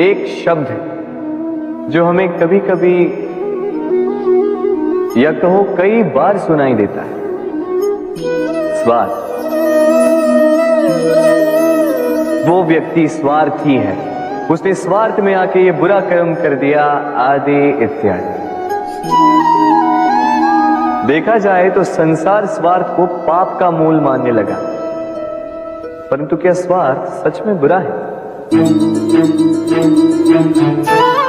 एक शब्द है जो हमें कभी कभी या कहो कई बार सुनाई देता है, स्वार्थ। वो व्यक्ति स्वार्थी है, उसने स्वार्थ में आके ये बुरा कर्म कर दिया, आदि इत्यादि। देखा जाए तो संसार स्वार्थ को पाप का मूल मानने लगा, परंतु क्या स्वार्थ सच में बुरा है?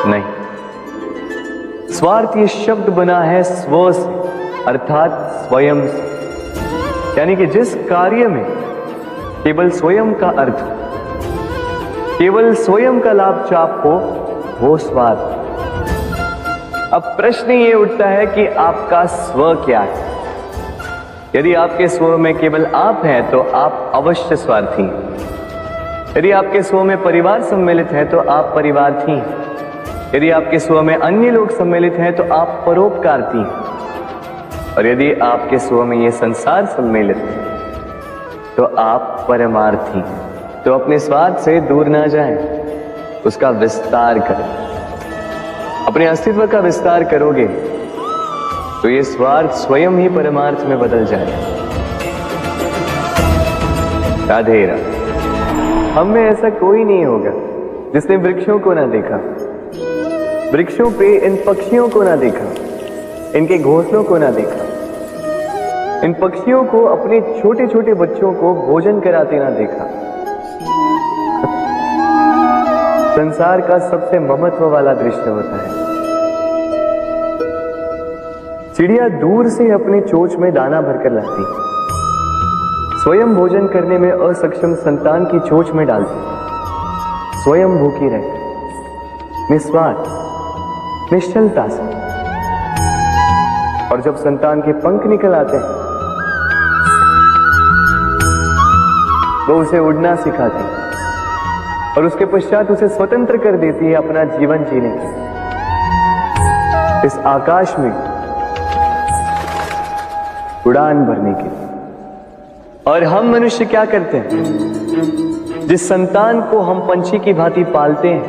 नहीं। स्वार्थ ये शब्द बना है स्व से, अर्थात स्वयं से, यानी कि जिस कार्य में केवल स्वयं का अर्थ, केवल स्वयं का लाभ चाप हो, वो स्वार्थ। अब प्रश्न ये उठता है कि आपका स्व क्या है? यदि आपके स्व में केवल आप हैं तो आप अवश्य स्वार्थी हैं। यदि आपके स्व में परिवार सम्मिलित है तो आप परिवार्थी हैं। यदि आपके स्व में अन्य लोग सम्मिलित हैं तो आप परोपकारती हैं। और यदि आपके स्व में ये संसार सम्मिलित है तो आप परमार्थी हैं। तो अपने स्वार्थ से दूर ना जाएं, उसका विस्तार करें। अपने अस्तित्व का विस्तार करोगे तो ये स्वार्थ स्वयं ही परमार्थ में बदल जाएगा। राधे राधे। हम में ऐसा कोई नहीं होगा जिसने वृक्षों को ना देखा, वृक्षों पे इन पक्षियों को ना देखा, इनके घोंसलों को ना देखा, इन पक्षियों को अपने छोटे छोटे बच्चों को भोजन कराते ना देखा। संसार का सबसे ममत्व वाला दृश्य होता है। चिड़िया दूर से अपने चोंच में दाना भरकर लाती, स्वयं भोजन करने में असक्षम संतान की चोंच में डालती, स्वयं भूखी रहती, निस्वार्थ, निश्चलता से। और जब संतान के पंख निकल आते हैं, वो उसे उड़ना सिखाती और उसके पश्चात उसे स्वतंत्र कर देती है अपना जीवन जीने के। इस आकाश में उड़ान भरने के। और हम मनुष्य क्या करते हैं? जिस संतान को हम पंछी की भांति पालते हैं,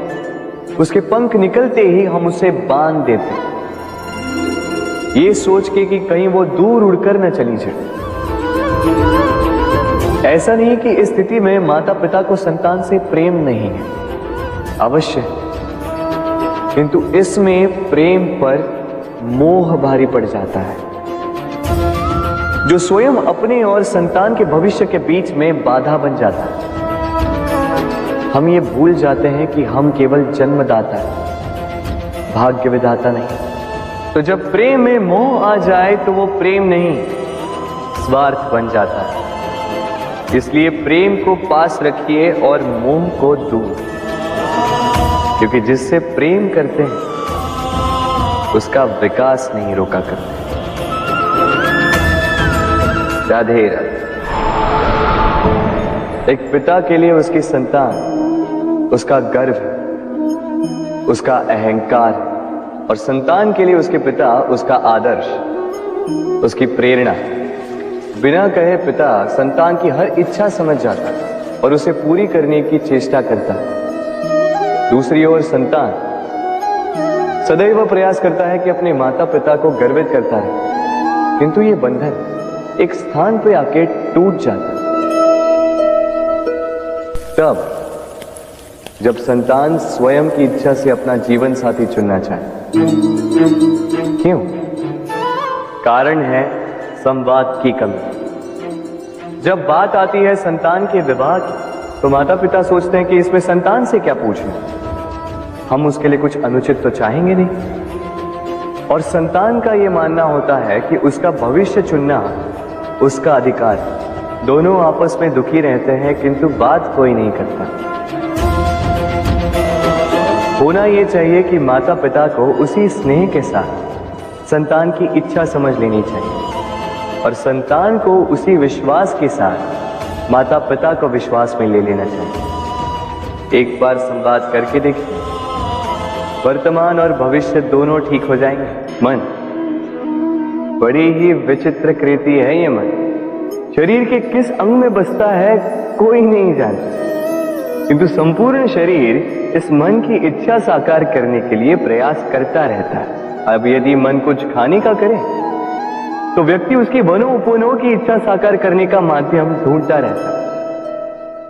उसके पंख निकलते ही हम उसे बांध देते हैं, ये सोच के कि कहीं वो दूर उड़कर न चली जाए। ऐसा नहीं कि इस स्थिति में माता पिता को संतान से प्रेम नहीं है, अवश्य, किंतु इसमें प्रेम पर मोह भारी पड़ जाता है, जो स्वयं अपने और संतान के भविष्य के बीच में बाधा बन जाता है। हम ये भूल जाते हैं कि हम केवल जन्मदाता हैं, भाग्य विधाता नहीं। तो जब प्रेम में मोह आ जाए तो वो प्रेम नहीं, स्वार्थ बन जाता है। इसलिए प्रेम को पास रखिए और मोह को दूर, क्योंकि जिससे प्रेम करते हैं उसका विकास नहीं रोका करते। राधे राधे। एक पिता के लिए उसकी संतान उसका गर्व, उसका अहंकार, और संतान के लिए उसके पिता उसका आदर्श, उसकी प्रेरणा। बिना कहे पिता संतान की हर इच्छा समझ जाता और उसे पूरी करने की चेष्टा करता है। दूसरी ओर संतान सदैव प्रयास करता है कि अपने माता पिता को गर्वित करता है, किंतु ये बंधन एक स्थान पे आके टूट जाता है। तब जब संतान स्वयं की इच्छा से अपना जीवन साथी चुनना चाहे। क्यों? कारण है संवाद की कमी। जब बात आती है संतान के विवाह की, तो माता पिता सोचते हैं कि इसमें संतान से क्या पूछना, हम उसके लिए कुछ अनुचित तो चाहेंगे नहीं। और संतान का यह मानना होता है कि उसका भविष्य चुनना उसका अधिकार। दोनों आपस में दुखी रहते हैं, किंतु बात कोई नहीं करता। होना यह चाहिए कि माता पिता को उसी स्नेह के साथ संतान की इच्छा समझ लेनी चाहिए, और संतान को उसी विश्वास के साथ माता पिता को विश्वास में ले लेना चाहिए। एक बार संवाद करके देखिए, वर्तमान और भविष्य दोनों ठीक हो जाएंगे। मन बड़ी ही विचित्र कृति है ये मन। शरीर के किस अंग में बसता है कोई नहीं जानता, किंतु संपूर्ण शरीर इस मन की इच्छा साकार करने के लिए प्रयास करता रहता है। अब यदि मन कुछ खाने का करे तो व्यक्ति उसकी वनो उपवनों की इच्छा साकार करने का माध्यम ढूंढता रहता है।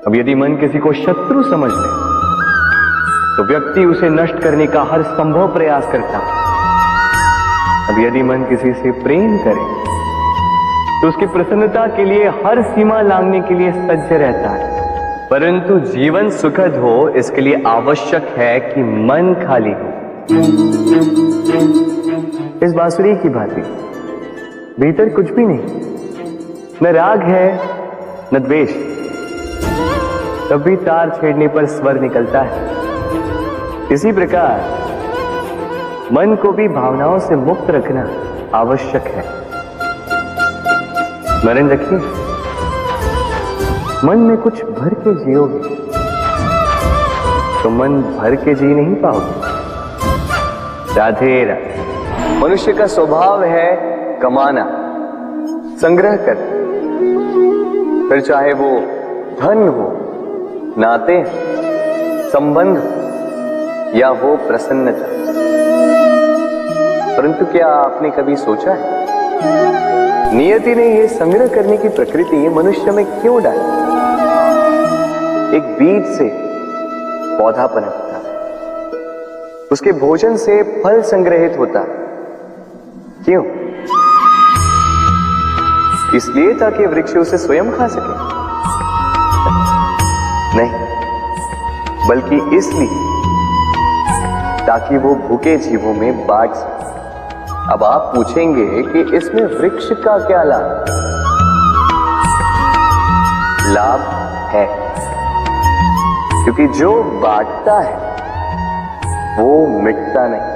अब यदि मन किसी को शत्रु समझ ले तो व्यक्ति उसे नष्ट करने का हर संभव प्रयास करता है। अब यदि मन किसी से प्रेम करे तो उसकी प्रसन्नता के लिए हर सीमा लांघने के लिए सज्ज रहता है। परंतु जीवन सुखद हो इसके लिए आवश्यक है कि मन खाली हो। इस बांसुरी की भांति भीतर कुछ भी नहीं, न राग है न द्वेष, तब भी तार छेड़ने पर स्वर निकलता है। इसी प्रकार मन को भी भावनाओं से मुक्त रखना आवश्यक है। स्मरण रखिए, मन में कुछ भर के जियोगे तो मन भर के जी नहीं पाओगे। राधे राधे। मनुष्य का स्वभाव है कमाना, संग्रह कर, फिर चाहे वो धन हो, नाते, संबंध या हो प्रसन्नता। परंतु क्या आपने कभी सोचा है नियति ने यह संग्रह करने की प्रकृति मनुष्य में क्यों डाली? एक बीज से पौधा पनपता है, उसके भोजन से फल संग्रहित होता है। क्यों? इसलिए ताकि वृक्ष उसे स्वयं खा सके? नहीं, बल्कि इसलिए ताकि वो भूखे जीवों में बांट सके। अब आप पूछेंगे कि इसमें वृक्ष का क्या लाभ? लाभ है, क्योंकि जो बांटता है वो मिटता नहीं।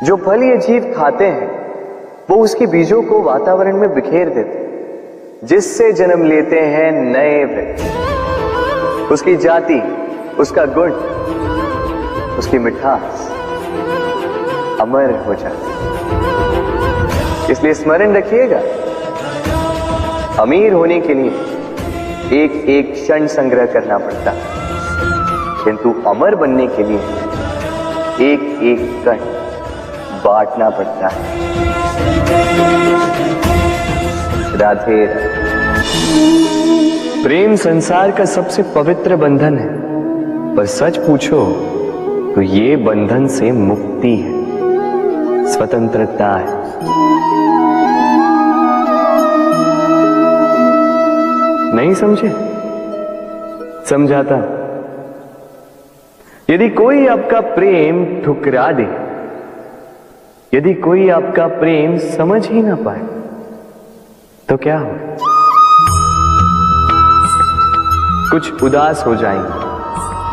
जो फल ये जीव खाते हैं वो उसके बीजों को वातावरण में बिखेर देते, जिससे जन्म लेते हैं नए वृक्ष। उसकी जाति, उसका गुण, उसकी मिठास अमर हो जाती। इसलिए स्मरण रखिएगा, अमीर होने के लिए एक एक क्षण संग्रह करना पड़ता है, किंतु अमर बनने के लिए एक एक कण बांटना पड़ता है। राधे राधे। प्रेम संसार का सबसे पवित्र बंधन है, पर सच पूछो तो ये बंधन से मुक्ति है, स्वतंत्रता है। नहीं समझे? समझाता। यदि कोई आपका प्रेम ठुकरा दे, यदि कोई आपका प्रेम समझ ही ना पाए तो क्या हो? कुछ उदास हो जाएंगे,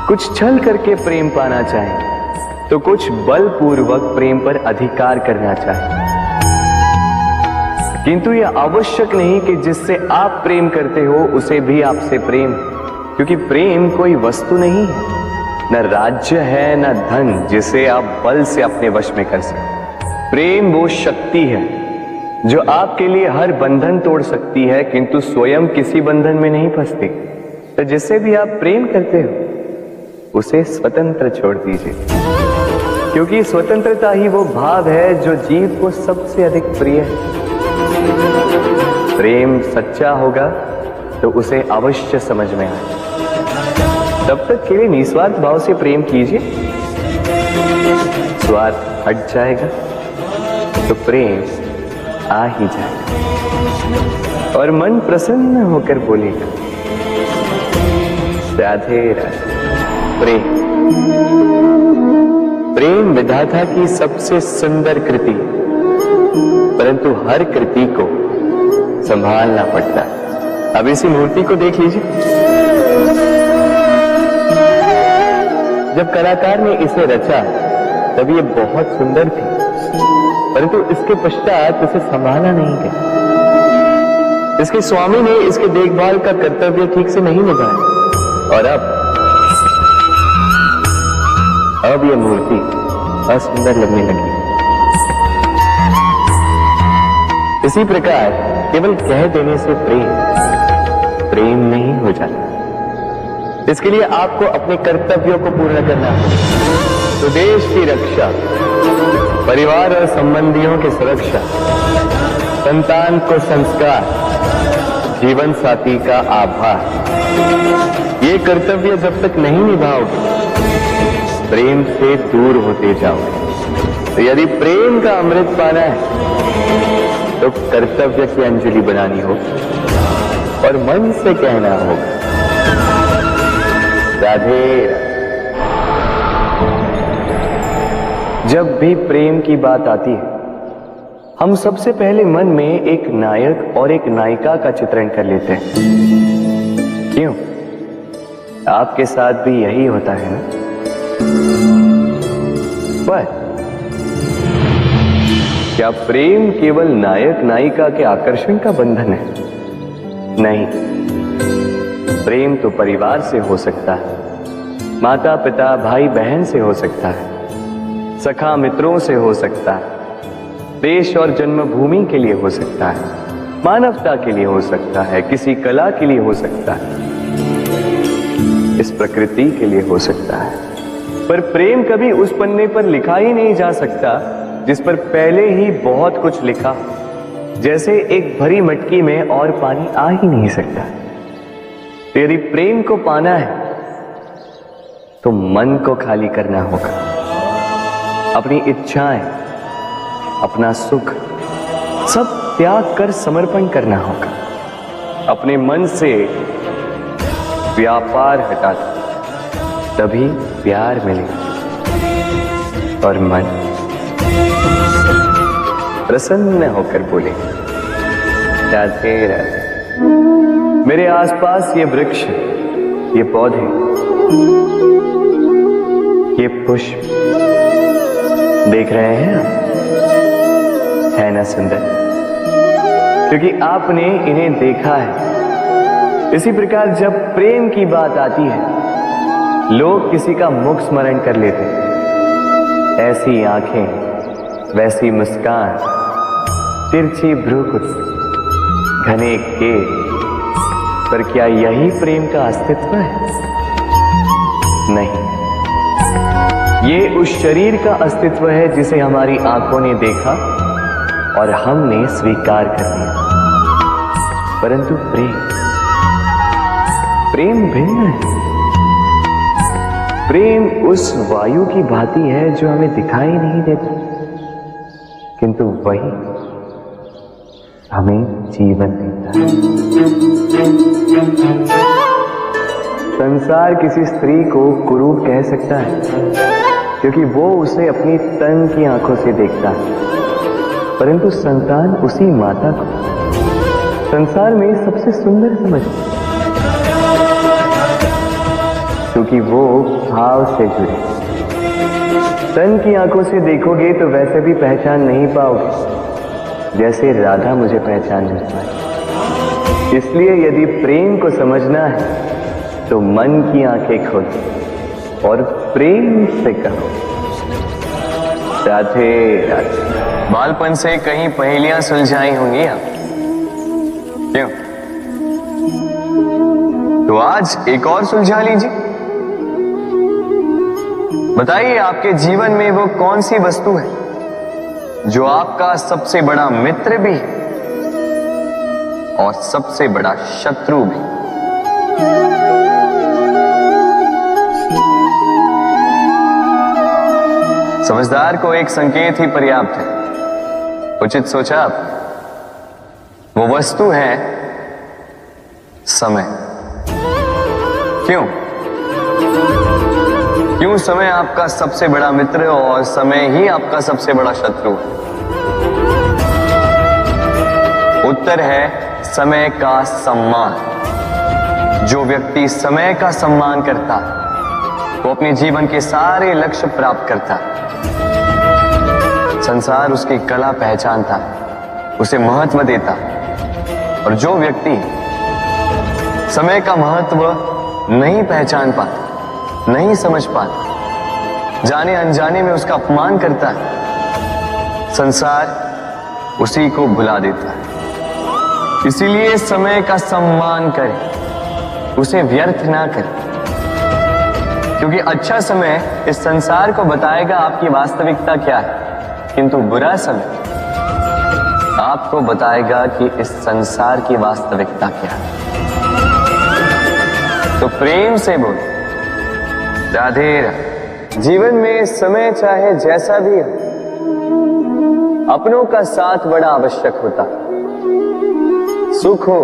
कुछ छल करके प्रेम पाना चाहेंगे, तो कुछ बलपूर्वक प्रेम पर अधिकार करना चाहेंगे। किंतु यह आवश्यक नहीं कि जिससे आप प्रेम करते हो उसे भी आपसे प्रेम, क्योंकि प्रेम कोई वस्तु नहीं है, न राज्य है न धन जिसे आप बल से अपने वश में कर सकते। प्रेम वो शक्ति है जो आपके लिए हर बंधन तोड़ सकती है, किंतु स्वयं किसी बंधन में नहीं फंसती। तो जिससे भी आप प्रेम करते हो उसे स्वतंत्र छोड़ दीजिए, क्योंकि स्वतंत्रता ही वो भाव है जो जीव को सबसे अधिक प्रिय है। प्रेम सच्चा होगा तो उसे अवश्य समझ में आए। तब तक के लिए निस्वार्थ भाव से प्रेम कीजिए, स्वार्थ हट जाएगा तो प्रेम आ ही जाएगा और मन प्रसन्न होकर बोलेगा राधे राधे। प्रेम विधाता की सबसे सुंदर कृति, परंतु हर कृति को संभालना पड़ता है। अब इसी मूर्ति को देख लीजिए। जब कलाकार ने इसे रचा तब ये बहुत सुंदर थी, परंतु इसके पश्चात इसे संभाला नहीं गया। इसके स्वामी ने इसके देखभाल का कर्तव्य ठीक से नहीं निभाया और अब यह मूर्ति असुंदर लगने लगी। इसी प्रकार केवल कह देने से प्रेम नहीं हो जाता। इसके लिए आपको अपने कर्तव्यों को पूर्ण करना है। तो देश की रक्षा, परिवार और संबंधियों की सुरक्षा, संतान को संस्कार, जीवन साथी का आभार, ये कर्तव्य जब तक नहीं निभाओगे प्रेम से दूर होते जाओगे। तो यदि प्रेम का अमृत पाना है तो कर्तव्य की अंजलि बनानी होगी और मन से कहना होगा, राधे। जब भी प्रेम की बात आती है हम सबसे पहले मन में एक नायक और एक नायिका का चित्रण कर लेते हैं। क्यों? आपके साथ भी यही होता है ना? पर क्या प्रेम केवल नायक नायिका के आकर्षण का बंधन है? नहीं, प्रेम तो परिवार से हो सकता है, माता पिता भाई बहन से हो सकता है, सखा मित्रों से हो सकता है, देश और जन्मभूमि के लिए हो सकता है, मानवता के लिए हो सकता है, किसी कला के लिए हो सकता है, इस प्रकृति के लिए हो सकता है। पर प्रेम कभी उस पन्ने पर लिखा ही नहीं जा सकता जिस पर पहले ही बहुत कुछ लिखा। जैसे एक भरी मटकी में और पानी आ ही नहीं सकता। तो यदि प्रेम को पाना है तो मन को खाली करना होगा, अपनी इच्छाएं, अपना सुख सब त्याग कर समर्पण करना होगा, अपने मन से व्यापार हटा दो, तभी प्यार मिलेगा और मन प्रसन्न होकर बोले, राधे राधे। मेरे आसपास ये वृक्ष, ये पौधे, ये पुष्प देख रहे हैं आप? है ना सुंदर? क्योंकि आपने इन्हें देखा है। इसी प्रकार जब प्रेम की बात आती है लोग किसी का मुख स्मरण कर लेते हैं। ऐसी आंखें, वैसी मुस्कान, तिरछी भ्रूकुटी, घने केश, पर क्या यही प्रेम का अस्तित्व है? नहीं, ये उस शरीर का अस्तित्व है जिसे हमारी आंखों ने देखा और हमने स्वीकार कर लिया। परंतु प्रेम भिन्न है। प्रेम उस वायु की भांति है जो हमें दिखाई नहीं देती, किंतु वही हमें जीवन देता है। संसार किसी स्त्री को कुरूप कह सकता है क्योंकि वो उसे अपनी तन की आंखों से देखता है, परंतु संतान उसी माता को संसार में सबसे सुंदर समझती है क्योंकि वो भाव से जुड़े। तन की आंखों से देखोगे तो वैसे भी पहचान नहीं पाओगे जैसे राधा मुझे पहचान नहीं पाई। इसलिए यदि प्रेम को समझना है तो मन की आंखें खोलो और प्रेम से कहो, राधे राधे। बालपन से कहीं पहेलियां सुलझाई होंगी आप, क्यों? तो आज एक और सुलझा लीजिए। बताइए आपके जीवन में वो कौन सी वस्तु है जो आपका सबसे बड़ा मित्र भी है और सबसे बड़ा शत्रु भी? समझदार को एक संकेत ही पर्याप्त है। उचित सोचा आप? वो वस्तु है समय। क्यों समय आपका सबसे बड़ा मित्र और समय ही आपका सबसे बड़ा शत्रु है? उत्तर है समय का सम्मान। जो व्यक्ति समय का सम्मान करता है वो अपने जीवन के सारे लक्ष्य प्राप्त करता है। संसार उसकी कला पहचानता है, उसे महत्व देता है। और जो व्यक्ति समय का महत्व नहीं पहचान पाता, नहीं समझ पाता, जाने अनजाने में उसका अपमान करता है, संसार उसी को भुला देता है। इसीलिए समय का सम्मान करें, उसे व्यर्थ ना करें। क्योंकि अच्छा समय इस संसार को बताएगा आपकी वास्तविकता क्या है, किंतु बुरा समय आपको बताएगा कि इस संसार की वास्तविकता क्या है। तो प्रेम से बोल राधे राधे। जीवन में समय चाहे जैसा भी हो, अपनों का साथ बड़ा आवश्यक होता है। सुख हो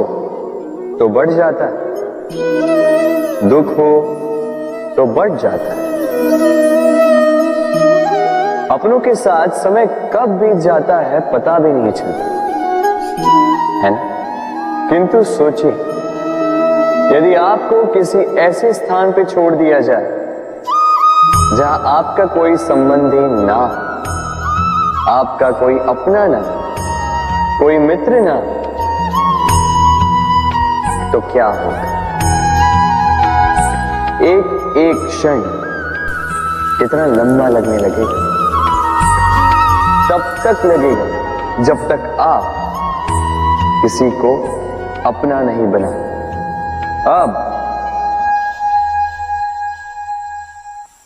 तो बढ़ जाता है, दुख हो तो बढ़ जाता है। अपनों के साथ समय कब बीत जाता है पता भी नहीं चलता, है ना? किंतु सोचिए, यदि आपको किसी ऐसे स्थान पे छोड़ दिया जाए जहां आपका कोई संबंधी ना, आपका कोई अपना ना, कोई मित्र ना, तो क्या होगा? एक एक क्षण कितना लंबा लगने लगेगा। तब तक लगेगा जब तक आप किसी को अपना नहीं बना। अब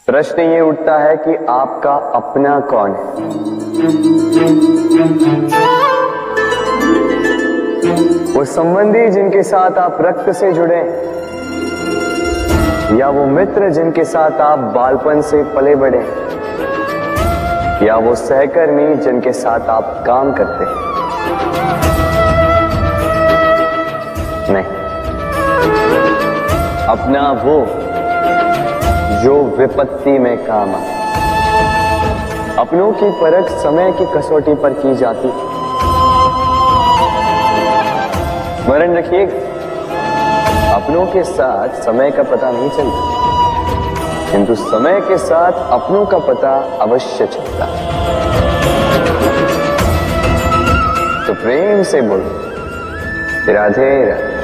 प्रश्न ये उठता है कि आपका अपना कौन है? वो संबंधी जिनके साथ आप रक्त से जुड़े, या वो मित्र जिनके साथ आप बालपन से पले बढ़े, या वो सहकर्मी जिनके साथ आप काम करते हैं? नहीं, अपना वो जो विपत्ति में काम आए। अपनों की परख समय की कसौटी पर की जाती है। स्मरण रखिएगा, अपनों के साथ समय का पता नहीं चलता, किंतु समय के साथ अपनों का पता अवश्य चलता है। तो प्रेम से बोलो राधे राधे।